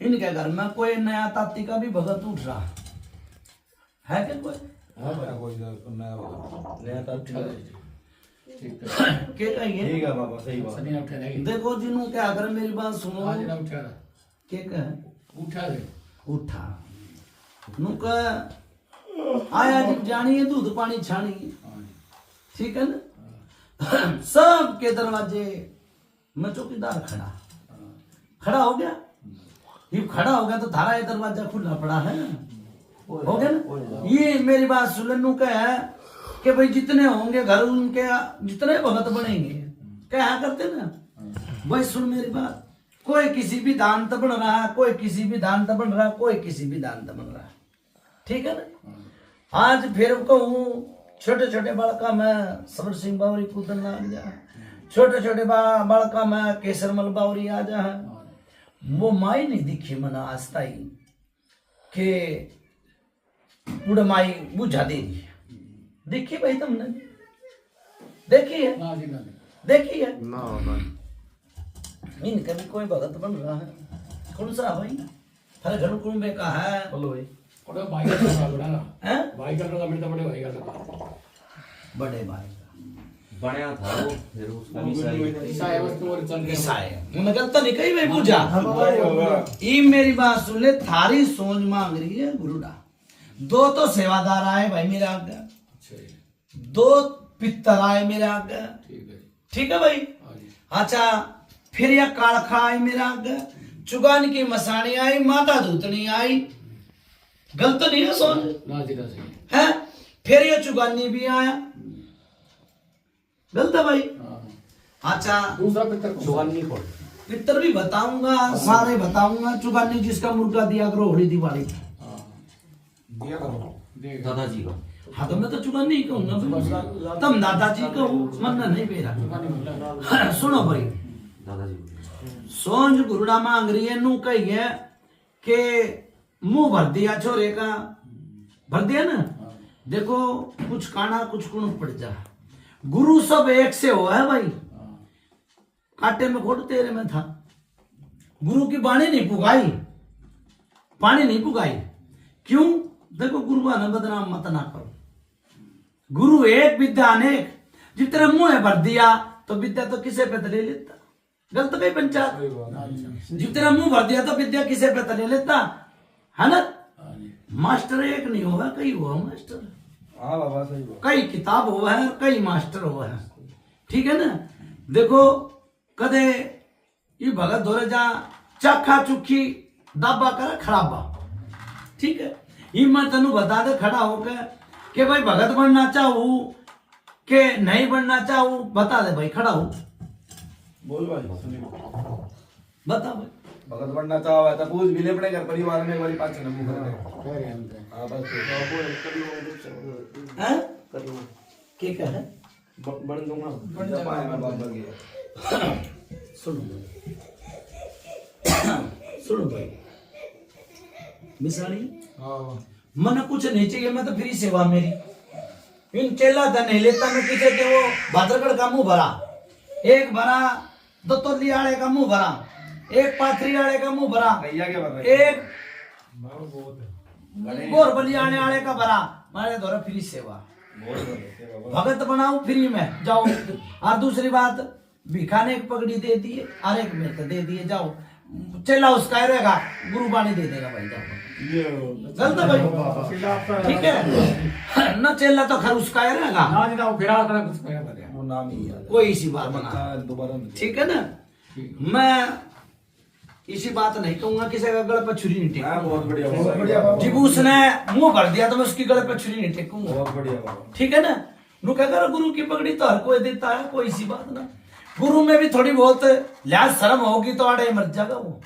इनके घर में कोई नया ताती का भी भगत उठ रहा है क्या कोई कोई नया होगा नया तो अच्छा ठीक है क्या कहिए ठीक है बाबा सही बात सनी उठा रहेगी देखो जिन्हों क्या अगर मेरी बात सुनो हाँ जी ना उठा क्या कहे उठा दे उठा नुका आया जब जानी है दूध पानी छानी है हाँ जी ठीक है ना सबके दरवाजे में चौकीदार खड़ा हो गया ये खड़ा हो गया तो थारा ये दरवाजा खुला पड़ा है हो गया ना ये मेरी बात सुननु का है कि भाई जितने होंगे घर उनके जितने भगत बनेंगे क्या करते ना भाई सुन मेरी बात कोई किसी भी दान बन रहा है कोई किसी भी दान बन रहा है कोई किसी भी दान बन रहा है ठीक है ना आज फिर कहूँ छोटे छोटे बालका में सबर सिंह बावरी कूदन लग जा छोटे छोटे बालका में केसरमल बावरी आ जा वो माई नहीं दिखी मना आज ताई के माई बुझा दे रही है देखिए भाई तुमने देखी है ना जी ना देखी है ना ना इनका भी कोई भगत बन रहा है कौन सा भाई हर घर कुंबे का है बोलो भाई और भाई का बड़ा ना हैं? भाई का लगा मेरे तो बड़े भाई का लगा बड़े भाई का बनाया था वो, फिर उसका ईसाई ईसाई वस्तु और चल गया ईसाई मैं गलत नहीं कही भाई पूजा होगा ई मेरी बात सुन ले, थारी सोच मांग रही है गुरुडा। दो तो सेवादार आए भाई मेरे आगे, अच्छा जी, दो पितर आए मेरे आगे, ठीक है जी, ठीक है भाई। हाँ जी, अच्छा फिर यह कालखा आई मेरे आगे, चुगान की मसानी आई, माता दूतनी आई, गलत नहीं है सोच ना जी, ना सही है। फिर ये चुगानी भी आया, गलत है भाई। हाँ, अच्छा दूसरा पितर कौन सा? पितर भी बताऊंगा, सारे बताऊंगा। चुगानी जिसका मुर्गा दिया करो होली दिवाली, हाँ, दिया करो देगा दादाजी का। हाँ तो मैं तो चुगानी ही कहूंगा भाई। तुम दादाजी कहूँ मरना नहीं मेरा। सुनो भाई, दादाजी को। सोंज गुरुड़ा मांग रही है, नू कही है कि मुंह भर दिया छोरे का, भर दिया ना। देखो कुछ काना कुछ कुण पड़ जा, गुरु सब एक से हो है भाई। कांटे में खोट तेरे में था, गुरु की बाणी नहीं पुगाई, पानी नहीं पुगाई। क्यों? देखो गुरु का न बदनाम मत ना करो। गुरु एक विद्या अनेक, जितने मुंह भर दिया तो विद्या तो किसे पे ले लेता, गलत कहीं पंचायत। जितना मुंह भर दिया तो विद्या किसे पे ले लेता है ना। मास्टर एक नहीं होगा, कई हुआ मास्टर। हाँ बाबा सही बात। कई किताब हुआ है, कई मास्टर हुआ है, ठीक है ना। देखो कदे ये भगत धोरे जा चखा चुखी दाबा कर खराबा, ठीक है। ये मैं तेन बता दे खड़ा होकर कि भाई भगत बनना चाहूं कि नहीं बनना चाहूं, बता दे भाई खड़ा हो, बोल भाई बता भाई। भगत बनना चाहो है तो पूछ भी ले अपने घर परिवार में एक बारी पाँच नंबर कर दे। कह रहे हैं हम तो। हाँ बस हैं? कर लूंगा, क्या कह है? बन दूंगा। जब पाएगा बाबा की। सुनो सुनो भाई मिसानी, हाँ, मन कुछ नहीं चाहिए, मैं तो फ्री सेवा मेरी। इन चेला था नहीं लेता मैं किसे के वो भाद्रगढ़ का मुंह भरा, एक भरा दो तोली आड़े का मुंह भरा, एक पाथरी आड़े का मुंह भरा, भैया क्या कर रहे एक गोर बलियाने आड़े का भरा। मारे द्वारा फ्री सेवा, भगत बनाओ फ्री में जाओ। और दूसरी बात भिखाने एक पगड़ी दे दिए और एक मेहनत दे दिए, जाओ चेला उसका ही रहेगा, गुरु बाणी दे देगा भाई, जाओ। गलत है भाई, ठीक है ना। चेला तो खैर उसका ही रहेगा, ना जी, ना वो फिरा कर कुछ कह रहे हैं। वो नाम ही याद है। कोई इसी बात बना, दोबारा ठीक है ना। मैं इसी बात नहीं कहूंगा किसी का गले पर छुरी नहीं हाँ टेकूंगा। बहुत बढ़िया बहुत बढ़िया जब उसने मुंह भर दिया तो मैं उसकी गले पर छुरी नहीं टेकूंगा, बहुत बढ़िया बाबा। ठीक है ना। नु कहकर गुरु की पगड़ी तो हर कोई देता है, कोई इसी बात ना। गुरु में भी थोड़ी बहुत लिहाज शर्म होगी तो आड़े मर जाएगा वो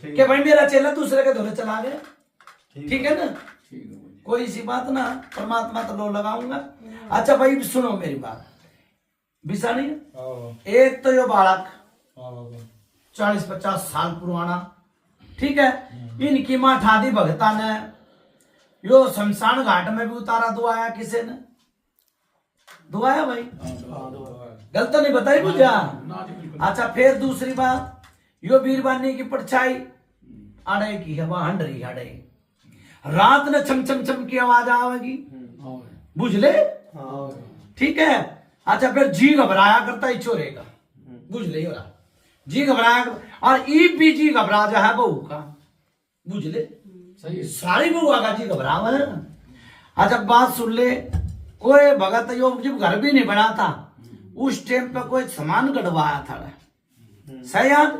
कि भाई मेरा चेला दूसरे के धोरे चला गया, ठीक है ना। कोई इसी बात ना, परमात्मा तो लो लगाऊंगा। अच्छा भाई सुनो मेरी बात बिसानी, एक तो यो बालक 40-50 साल पुराना, ठीक है। इनकी माँ ठादी भगता ने यो शमशान घाट में भी उतारा, दुआया किसे ने दुआया भाई, गलत नहीं बताई बुझा। अच्छा फिर दूसरी बात, यो बीरबानी की परछाई अड़े की हवा हंडरी अड़े, रात ने छम छम छम की आवाज आवेगी, बुझ ले, ठीक है। अच्छा फिर जी घबराया करता ही चोरे का, बुझ ले हो जी घबराया और ई भी जी घबरा जा है बहू का, बुझ ले, सही है। सारी बहू का जी घबरावा है। अच्छा बात सुन ले, कोई भगत योग जब घर भी नहीं बना था उस टाइम पे कोई सामान गड़वाया था, सही याद।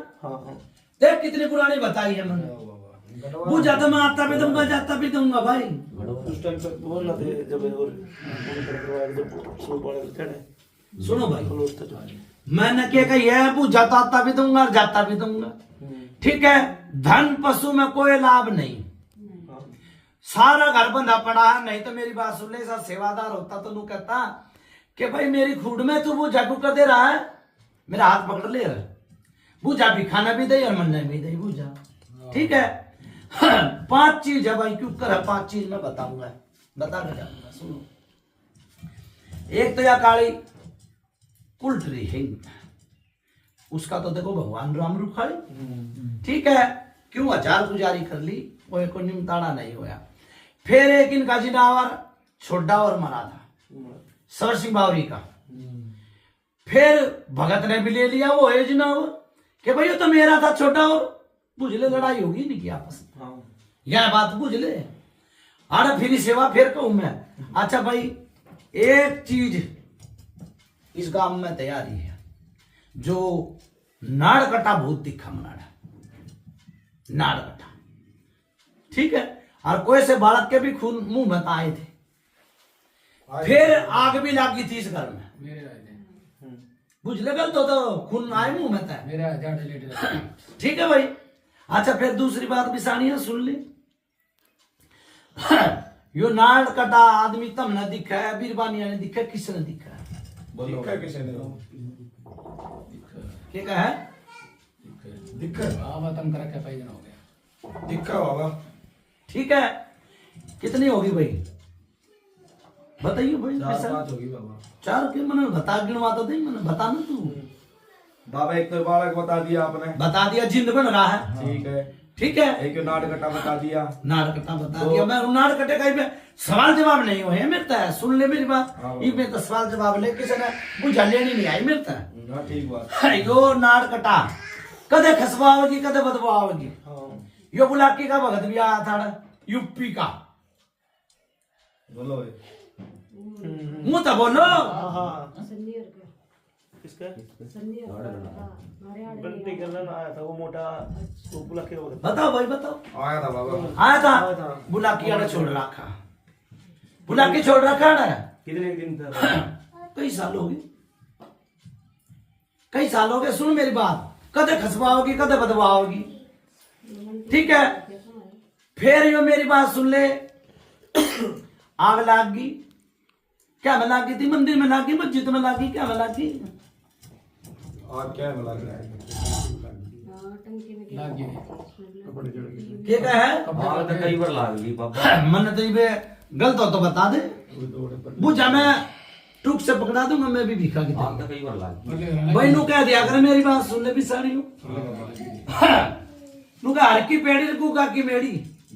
देख कितनी पुरानी बताई है मैंने, वो जाता मैं आता भी दूंगा जाता भी दूंगा भाई। उस टाइम पे बोल ना थे जब सुनो भाई मैंने क्या कही है, वो जाता आता भी दूंगा और जाता भी दूंगा, ठीक है। धन पशु में कोई लाभ नहीं, सारा घर बंधा पड़ा है। नहीं तो मेरी बात सुन ले, ऐसा सेवादार होता तो नू कहता कि भाई मेरी खूड में तू वो जागू कर दे रहा है, मेरा हाथ पकड़ ले रहा, बूझा भी खाना भी दे और मनने भी दे, बूझा, ठीक है। 5 चीज है भाई, क्यों कर 5 चीज मैं बताऊंगा, बता के जाऊंगा, सुनो। एक तो या काली उल्ट रही है, उसका तो देखो भगवान राम रुखाड़ी, ठीक है। क्यों 1000 गुजारी कर ली, कोई को निमताड़ा नहीं होया। फिर एक इनका जिनावर छोड़ा और मरा था, सर सिंह बावरी का, फिर भगत ने भी ले लिया वो है जनाब कि भाई ये तो मेरा था छोटा और बुझ ले लड़ाई होगी नहीं की आपस में। यह बात बुझ ले। अरे फिर सेवा फिर कहूं मैं। अच्छा भाई एक चीज इस गांव में तैयारी है जो नाड़ कटा भूत दिखा मनाड़ा नाड़ कटा ठीक है। और कोई से बालक के भी खून मुंह में आए थे। फिर आग भी लगी थी इस घर में मेरे आए थे बुझ ले गल तो खून आए मुंह में था। मेरे आए थे लेटे ठीक है भाई। अच्छा फिर दूसरी बात भी सानिया सुन ली। यो नाड़ कटा आदमी तम न दिखा है बीरबानिया ने दिखा किसने दिखा है दिक्कत किसी ने क्या कहा है दिक्कत तम कर रखे पैजन हो गया दिक्कत बाबा ठीक है। कितनी होगी भाई बताइए भाई। 4-5 होगी बाबा। 4 के मैंने बता गिनवाता था मैंने बता ना तू बाबा एक तो बालक बता दिया आपने। बता दिया जिंद बन रहा है ठीक है। ठीक है। एक नाटकटा बता दिया। नाटकटा बता दिया मैं नाटकटे का ही सवाल जवाब नहीं हुए मिलता है। सुन ले मेरी बात इसमें तो सवाल जवाब ले किसी ने बुझा लेनी नहीं आई मिलता है। ठीक बात। यो नाटकटा कदे खसवाओगी कदे बदवाओगी। यो बुलाकी का भगत भी आया था यूपी का बोलो मुंह तो बोलो। सन्नियर का किसका सन्नियर का हमारे बंटी करना आया था वो मोटा वो बुला के बताओ भाई बताओ। आया था बाबा आया था बुलाकी ने छोड़ रखा बुलाकी छोड़ रखा ना कितने दिन था कई साल हो गए कई साल हो गए। सुन मेरी बात कदे खसवाओगी कदे बदवाओगी ठीक है। फिर यो मेरी बात सुन ले। आग लाग गई क्या में लागी थी मंदिर में लागी मस्जिद में लागी क्या में लागी और क्या है मिला के टंकी में लाग गए क्या है आग तो कई बार लाग गई बाबा मन तो ये गलत हो तो बता दे बुझा मैं टूक से पकड़ा दूंगा मैं भी भिखा की आग तो कई बार लाग गई भाई नु कह दिया कर मेरी बात सुन ले भी सारी नु का हर की पेड़ी गुगा की मेड़ी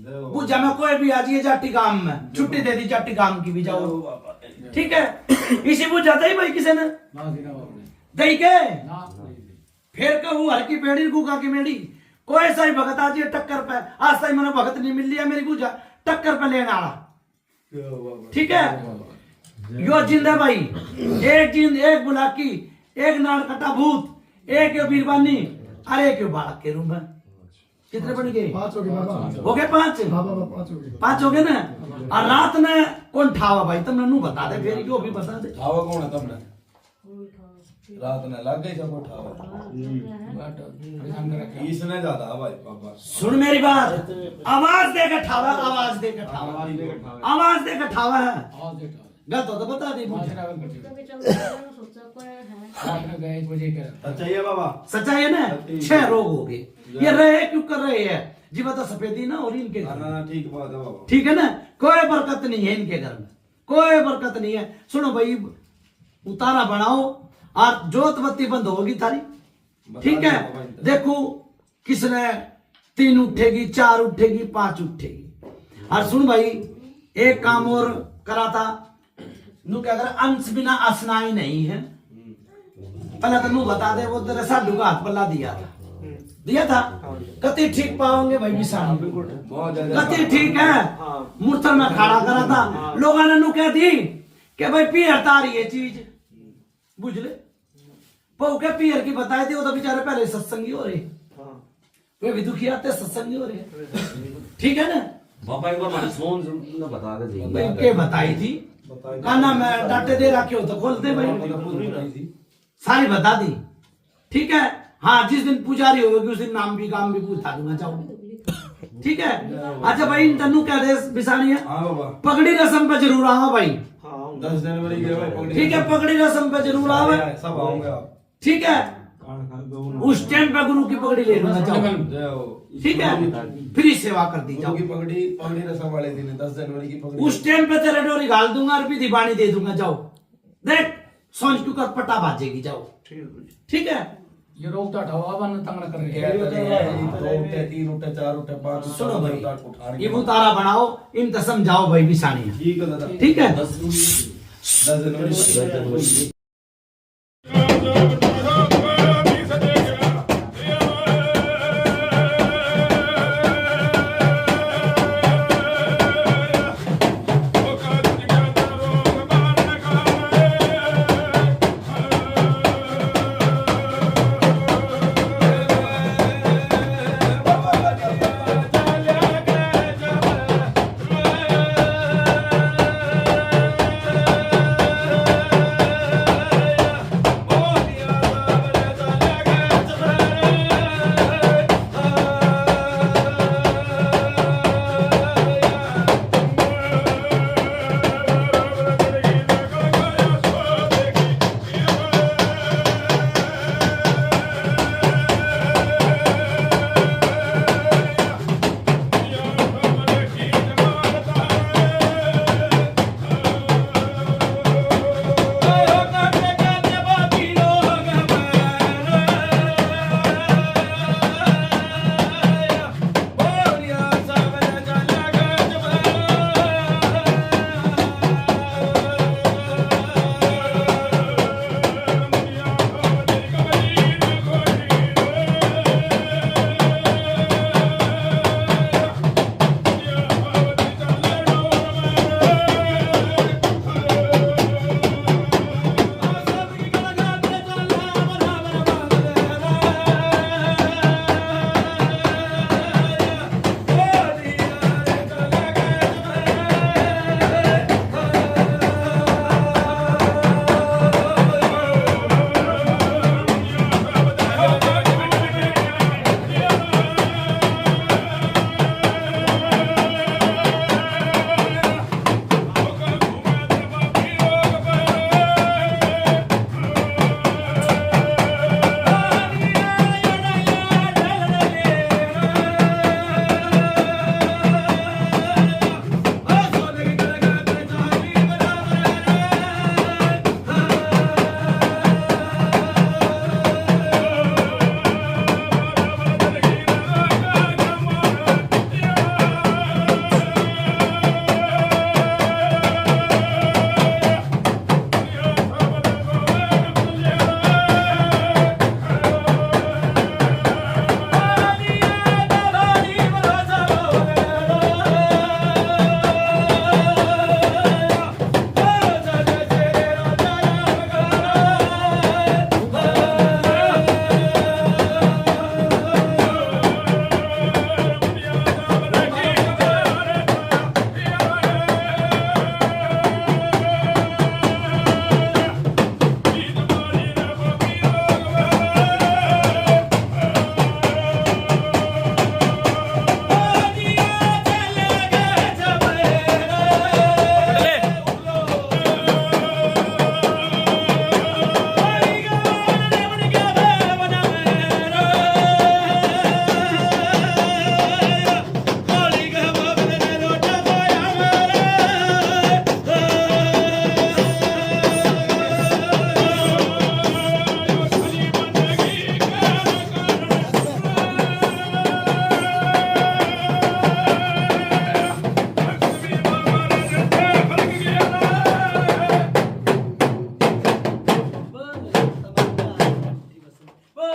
बुझा मैं कोई भी आ जाइए जाटी काम में छुट्टी दे दी जाटी काम की भी जाओ ठीक है। इसी बुझा ही भाई किसी ने ना दिना बाबू दई के ना फिर कहूँ हर की पेड़ी गुगा की मेड़ी कोई सा ही भगत आ जाइए टक्कर पे। आज तक मैंने भगत नहीं मिल लिया मेरी बुझा टक्कर पे लेने आला ठीक है। यो जिंदा भाई एक जिंद एक बुलाकी एक नाड़ कटा भूत एक यो बीरबानी अरे एक यो बालक के रूम में कितने बन गए 5 हो गए बाबा हो गए 5 बाबा 5 हो गए 5 हो गए ना। और रात में कौन ठावा भाई तुमने नू बता दे फिर यो भी बता दे। ठावा कौन है तुमने रात ने लग गई सबको ठावा बट परेशान कर रखे इसने ज्यादा भाई बाबा सुन मेरी बात आवाज देकर ठावा आवाज देकर ठावा आवाज देकर ठावा है आवाज देता गलत हो तो बता दे मुझे। कभी चलते हैं सोचा कोई है आपने गए 1 बजे कर अच्छा ये बाबा सच्चाई है ना 6 रोग हो गए ये रहे क्यों कर रहे हैं जी बता सफेदी ना और इनके घर में। ना ठीक बात है बाबा। ठीक है ना कोई बरकत नहीं है इनके घर में कोई बरकत नहीं है। सुनो भाई उतारा बनाओ और जोत बत्ती बंद होगी थारी ठीक है। देखो किसने 3 उठेगी 4 उठेगी 5 उठेगी। और सुन भाई एक काम और करा था नू क्या कर अंश बिना असनाई नहीं है। पहले तो नू बता दे वो तेरे साडू का हाथ पल्ला दिया था कति ठीक पाओगे भाई विशाल बहुत ज्यादा कति ठीक है। मूर्तर में खड़ा करा था लोगों ने नू कह दी कि भाई पीर तारी ये चीज बुझ ले पौ के पीर की बताए थे वो तो बेचारे पहले सत्संगी हो रहे वे भी दुखी आते सत्संगी हो रहे ठीक है ना। बाबा एक बार मैंने सोन ने बता दे दी भाई के बताई थी काना मैं डाटे दे रखे हो तो खोलते भाई सारी बता दी ठीक है। हाँ जिस दिन पुजारी होगी उस दिन नाम भी काम भी पूछा दूंगा चाहो ठीक है। अच्छा भाई तन्नू कह दे बिसानी है हाँ बाबा पगड़ी रस्म पे जरूर आओ भाई 10 जनवरी के भाई पगड़ी ठीक है। पगड़ी रस्म पे जरूर आओ सब आओगे आप ठीक है। उस टाइम पे गुरु की पगड़ी ले लूंगा जाओ जय हो ठीक है। फ्री सेवा कर दी गुरु जाओ की पगड़ी रस्म वाले दिन है 10 जनवरी की पगड़ी उस टाइम पे तेरे डोरी घाल दूंगा और विधि बाणी दे दूंगा जाओ देख सोच क्यों कर पटा बाजेगी जाओ ठीक है। ये रोग तो हटाओ अब न तंगड़ कर रहे क्या हैं 2 उठे 3 उठे 4 उठे 5 सुनो भाई ये उतारा बनाओ इनका समझाओ भाई बिसानी ठीक है दादा ठीक है। 10 जनवरी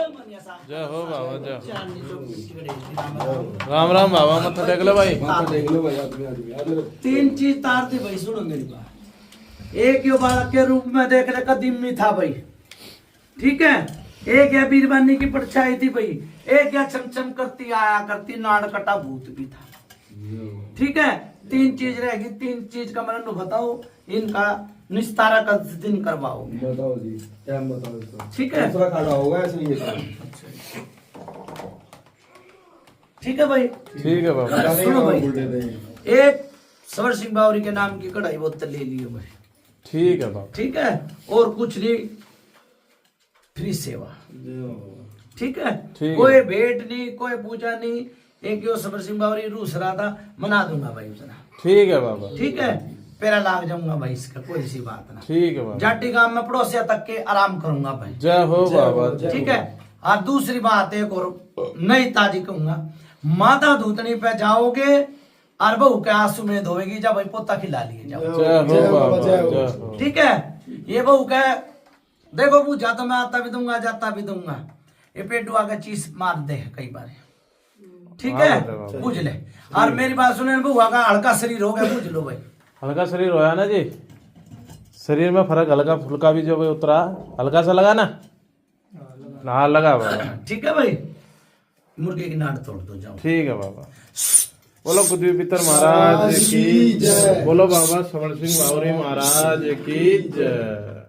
मनिया साहब जय हो बाबा जय हो। चांदनी चौक मिट्टी गणेश जी राम राम। राम राम बाबा मत्था टेक लो भाई। देख लो भाई आदमी 3 चीज तार थी भाई, सुनो मेरी बात। एक यो बालक के रूप में देखने का दिम्मी था भाई, ठीक है। एक या बीरबानी की परछाई थी भाई, एक या चमचम करती आया करती नाड़ कटा भूत भी था, ठीक है। 3 चीज रहेगी, 3 चीज का मैंने बताओ, इनका निस्तारा का दिन करवाओ, बताओ जी क्या बताओ इसका। ठीक है। दूसरा खड़ा होगा इसलिए ठीक है भाई, ठीक है बाबा। सुनो भाई, एक सवर सिंह बावरी के नाम की कढ़ाई बोतल ले लियो भाई, ठीक है बाबा। ठीक है। और कुछ नहीं, फ्री सेवा, ठीक है। ठीक कोई है। भेंट नहीं, कोई पूजा नहीं। एक यो सबर सिंह बावरी रूस रहा था, मना दूंगा भाई उसना, ठीक है बाबा। ठीक है। पेरा लाग जाऊंगा भाई, इसका कोई सी बात ना। ठीक है बाबा। जाटी गांव में पड़ोसिया तक के आराम करूंगा भाई, जय हो बाबा जय ठीक है। और दूसरी बात एक और नई ताजी कहूंगा, माता धूतनी पे जाओगे और बहू के आंसू में धोएगी, जब भाई पोता खिला लिए जाओ, जय हो बाबा जय हो। ठीक है। ये बहू के देखो पूछा तो मैं आता भी दूंगा जाता भी दूंगा, ये पेटुआ का चीज मार दे कई बार, ठीक है। पूछ ले। और मेरी बात सुने, बउआ का हल्का शरीर हो गया, पूछ लो भाई। हल्का शरीर होया ना जी, शरीर में फर्क हल्का फुल्का भी जो भाई उतरा, हल्का सा लगा ना, हाँ लगा बाबा। ठीक है भाई, मुर्गे की नाड़ तोड़ दो जाओ। ठीक है बाबा। बोलो गुद्दी पितर महाराज की जय, बोलो बाबा सवर्ण सिंह बावरी महाराज की जय।